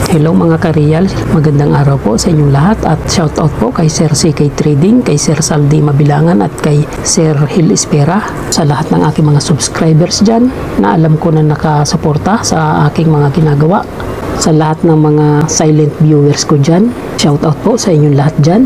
Hello mga ka-real, magandang araw po sa inyong lahat at shoutout po kay Sir CK Trading, kay Sir Saldi Mabilangan at kay Sir Hill Espera, sa lahat ng aking mga subscribers dyan na alam ko na nakasuporta sa aking mga ginagawa, sa lahat ng mga silent viewers ko dyan, shoutout po sa inyong lahat dyan.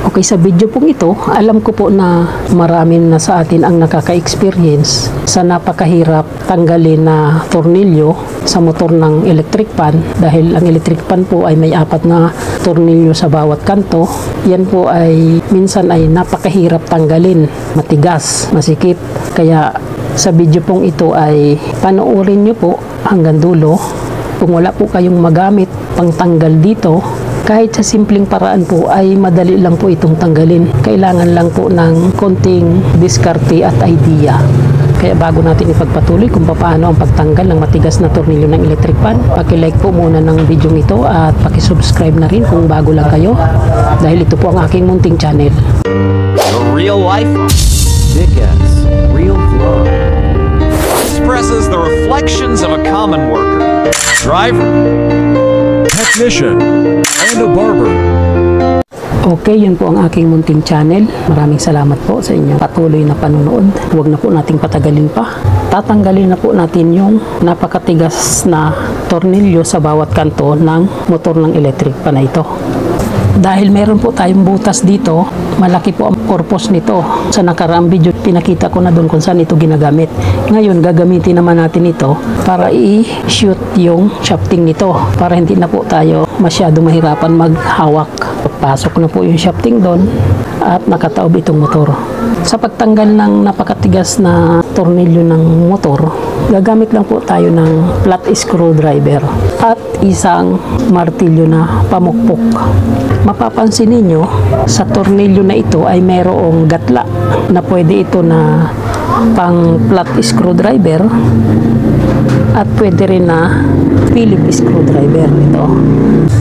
Okay, sa video pong ito, alam ko po na marami na sa atin ang nakaka-experience sa napakahirap tanggalin na tornilyo sa motor ng electric pan, dahil ang electric pan po ay may 4 na tornilyo sa bawat kanto. Yan po ay minsan ay napakahirap tanggalin, matigas, masikip. Kaya sa video pong ito ay panoorin nyo po hanggang dulo. Kung wala po kayong magamit pangtanggal dito, kahit sa simpleng paraan po ay madali lang po itong tanggalin. Kailangan lang po ng konting diskarte at idea. Kaya bago natin ipagpatuloy kung paano ang pagtanggal ng matigas na tornilyo ng electric pan, paki-like po muna ng video ito at paki-subscribe na rin kung bago lang kayo, dahil ito po ang aking munting channel. The real life Dickens Real Flow expresses the reflections of a common worker, driver, technician, and a barber. Okay, yun po ang aking munting channel. Maraming salamat po sa inyong patuloy na panonood. Huwag na po nating patagalin pa. Tatanggalin na po natin yung napakatigas na tornilyo sa bawat kanto ng motor ng electric pan na ito. Dahil meron po tayong butas dito, malaki po ang purpose nito. Sa nakaraang video, pinakita ko na doon kung saan ito ginagamit. Ngayon, gagamitin naman natin ito para i-shoot yung shafting nito, para hindi na po tayo masyado mahirapan maghawak. Pasok na po yung shafting doon at nakataob itong motor. Sa pagtanggal ng napakatigas na tornilyo ng motor, gagamit lang po tayo ng flat screwdriver at isang martilyo na pamukpok. Mapapansin ninyo, sa tornilyo na ito ay mayroong gatla na pwede ito na pang flat screwdriver at pwede rin na Phillips screwdriver ito.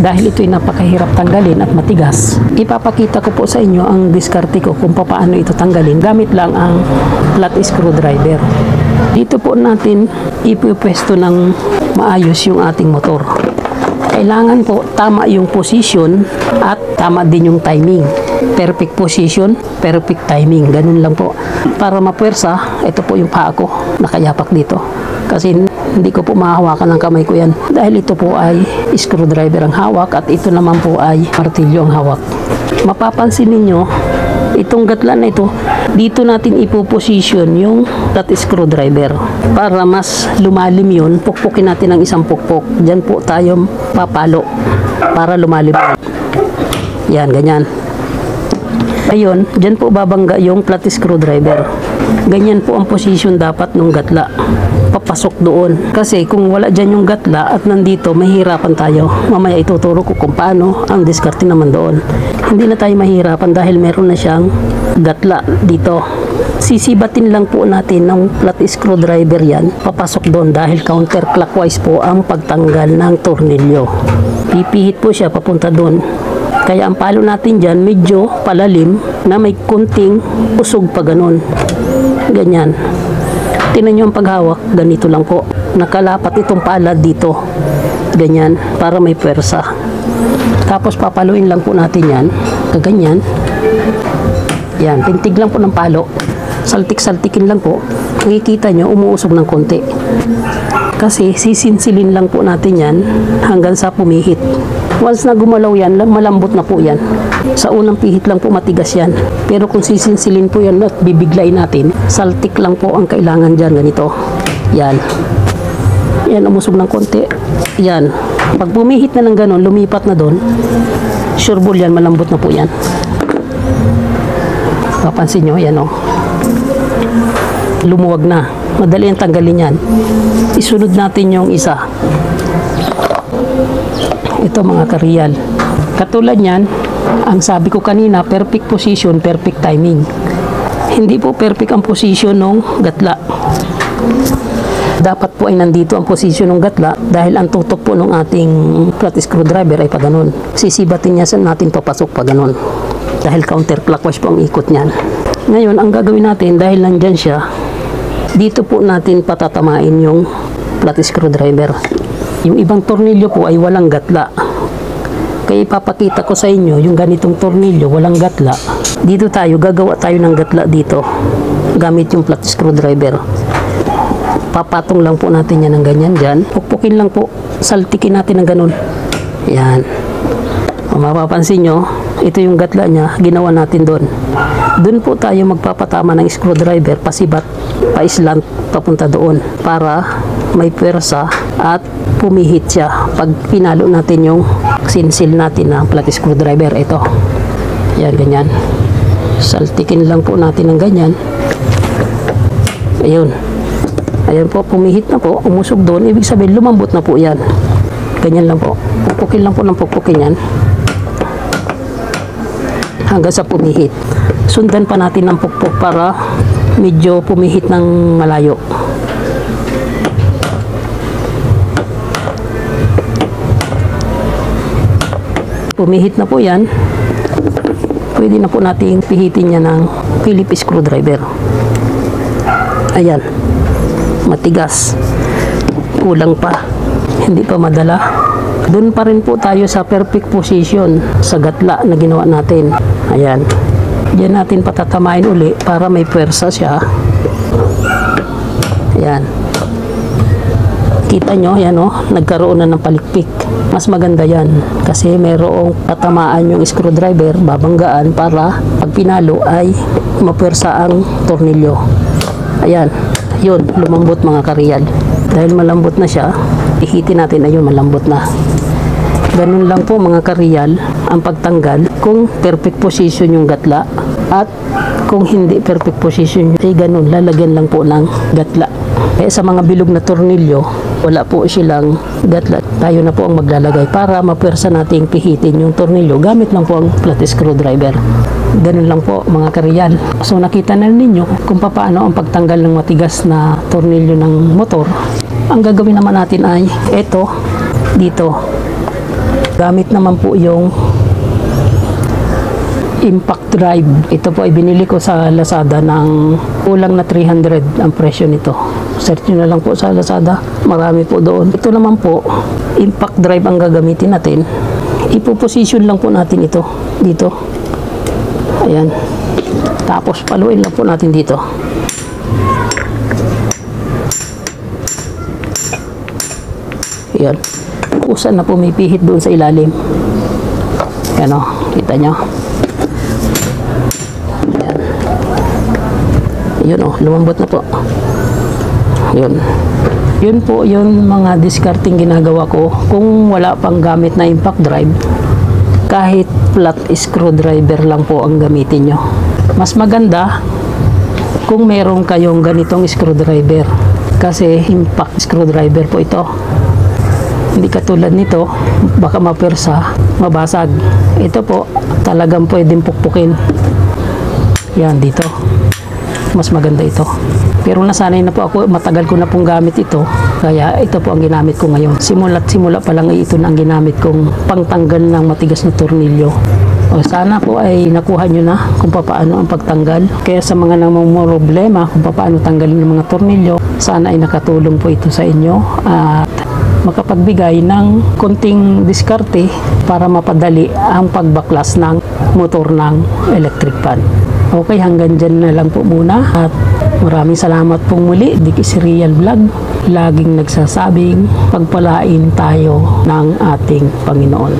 Dahil ito ay napakahirap tanggalin at matigas, ipapakita ko po sa inyo ang diskarte ko kung paano ito tanggalin gamit lang ang flat screwdriver. Dito po natin ipupwesto ng maayos yung ating motor. Kailangan po tama yung position at tama din yung timing. Perfect position, perfect timing. Ganun lang po. Para mapuwersa, ito po yung paa ko, nakayapak dito. Kasi hindi ko po mahawakan ng kamay ko yan. Dahil ito po ay screwdriver ang hawak at ito naman po ay martilyo ang hawak. Mapapansin ninyo, itong gatla na ito, dito natin ipoposition yung flat screwdriver. Para mas lumalim yun, pukpukin natin ng isang pukpok. Diyan po tayo papalo para lumalim. Yan, ganyan. Ayun, dyan po babangga yung flat screwdriver. Ganyan po ang position dapat ng gatla. Papasok doon. Kasi kung wala dyan yung gatla at nandito, mahirapan tayo. Mamaya ituturo ko kung paano ang diskarte naman doon. Hindi na tayo mahirapan dahil meron na siyang gatla dito. Sisibatin lang po natin ng flat screwdriver yan, papasok doon dahil counterclockwise po ang pagtanggal ng tornilyo. Pipihit po siya papunta doon. Kaya ang palo natin dyan medyo palalim na may kunting usog pa ganun. Ganyan. Tingnan nyo ang paghawak, ganito lang po. Nakalapat itong pala dito. Ganyan, para may pwersa. Tapos papaluin lang po natin yan. Kaganyan. Yan, pintig lang po ng palo. Saltik-saltikin lang po. Nakikita nyo, umuusog ng konti. Kasi sisinsilin lang po natin yan hanggang sa pumihit. Once na gumalaw yan, malambot na po yan. Sa unang pihit lang po matigas yan. Pero kung sisinsilin po yan at bibiglayin natin, saltik lang po ang kailangan dyan, ganito. Yan. Yan, umusog ng konti. Yan. Pag pumihit na ng ganon, lumipat na doon, sure ball yan, malambot na po yan. Papansin nyo, yan o. Lumuwag na. Madali ang tanggalin yan. Isunod natin yung isa. Ito mga ka-real. Katulad yan, ang sabi ko kanina, perfect position, perfect timing. Hindi po perfect ang position ng gatla. Dapat po ay nandito ang position ng gatla dahil ang tutok po ng ating flat screwdriver ay pa ganun. Sisibatin niya sa natin papasok pa ganun. Dahil counterclockwise po ang ikot niyan. Ngayon, ang gagawin natin dahil nandyan siya, dito po natin patatamain yung flat screwdriver. Yung ibang tornilyo po ay walang gatla. Kaya ipapakita ko sa inyo yung ganitong tornilyo, walang gatla. Dito tayo, gagawa tayo ng gatla dito. Gamit yung flat screwdriver. Papatong lang po natin yan ng ganyan dyan. Pukpukin lang po. Saltikin natin ng ganun. Yan. Kung mapapansin nyo, ito yung gatla niya, ginawa natin doon. Doon po tayo magpapatama ng screwdriver, pasibat, paislant, papunta doon. Para may pwersa at pumihit siya. Pag pinalo natin yung sinsil natin ng flat screwdriver, ito. Yan, ganyan. Saltikin lang po natin ng ganyan. Ayun. Ayan po, pumihit na po, umusog doon. Ibig sabihin, lumambot na po yan. Ganyan lang po. Puppukin lang po ng puppukin yan. Hanggang sa pumihit. Sundan pa natin ng pukpuk para medyo pumihit ng malayo. Pumihit na po yan. Pwede na po natin pihitin niya ng Phillips screwdriver. Ayan. Matigas. Kulang pa. Hindi pa madala. Doon pa rin po tayo sa perfect position sa gatla na ginawa natin. Ayan. Diyan natin patatamain uli para may pwersa siya. Ayan. Kita nyo, yan o, nagkaroon na ng palikpik. Mas maganda yan kasi mayroong patamaan yung screwdriver, babanggaan para pag pinalo ay mapwersa ang tornilyo. Ayan. Yun, lumambot mga karyal. Dahil malambot na siya, ihitin natin, ayun, malambot na. Ganun lang po mga karyal ang pagtanggal kung perfect position yung gatla at kung hindi perfect position, ay ganun, lalagyan lang po ng gatla. Kaya sa mga bilog na tornilyo, wala po silang gatla. Tayo na po ang maglalagay para mapwersa nating pihitin yung tornilyo. Gamit lang po ang flat screwdriver. Ganun lang po mga karyal. So nakita na ninyo kung paano ang pagtanggal ng matigas na tornilyo ng motor. Ang gagawin naman natin ay ito, dito. Gamit naman po yung impact drive. Ito po ay binili ko sa Lazada ng kulang na 300 ang presyo nito. Search nyo na lang po sa Lazada. Marami po doon. Ito naman po, impact drive ang gagamitin natin. Ipo-position lang po natin ito dito. Ayan. Tapos paluin lang po natin dito. Ayan. Kusa na pumipihit doon sa ilalim. Ayan o. Kita nyo. Ayan. Yun o. Lumambot na po. Yun. Yun po yung mga discarding ginagawa ko. Kung wala pang gamit na impact drive, kahit flat screwdriver lang po ang gamitin nyo. Mas maganda kung meron kayong ganitong screwdriver. Kasi impact screwdriver po ito. Hindi katulad nito, baka mapwersa, mabasag. Ito po, talagang pwedeng pukpukin. Yan, dito. Mas maganda ito. Pero nasanay na po ako, matagal ko na pong gamit ito. Kaya ito po ang ginamit ko ngayon. Simula pa lang ito na ang ginamit kong pangtanggal ng matigas na tornilyo. O sana po ay nakuha nyo na kung paano ang pagtanggal. Kaya sa mga namumroblema kung paano tanggalin ng mga tornilyo, sana ay nakatulong po ito sa inyo. At makapagbigay ng konting diskarte para mapadali ang pagbaklas ng motor ng electric fan. Okay, hanggang dyan na lang po muna at maraming salamat pong muli. Diki Serial Vlog, laging nagsasabing pagpalain tayo ng ating Panginoon.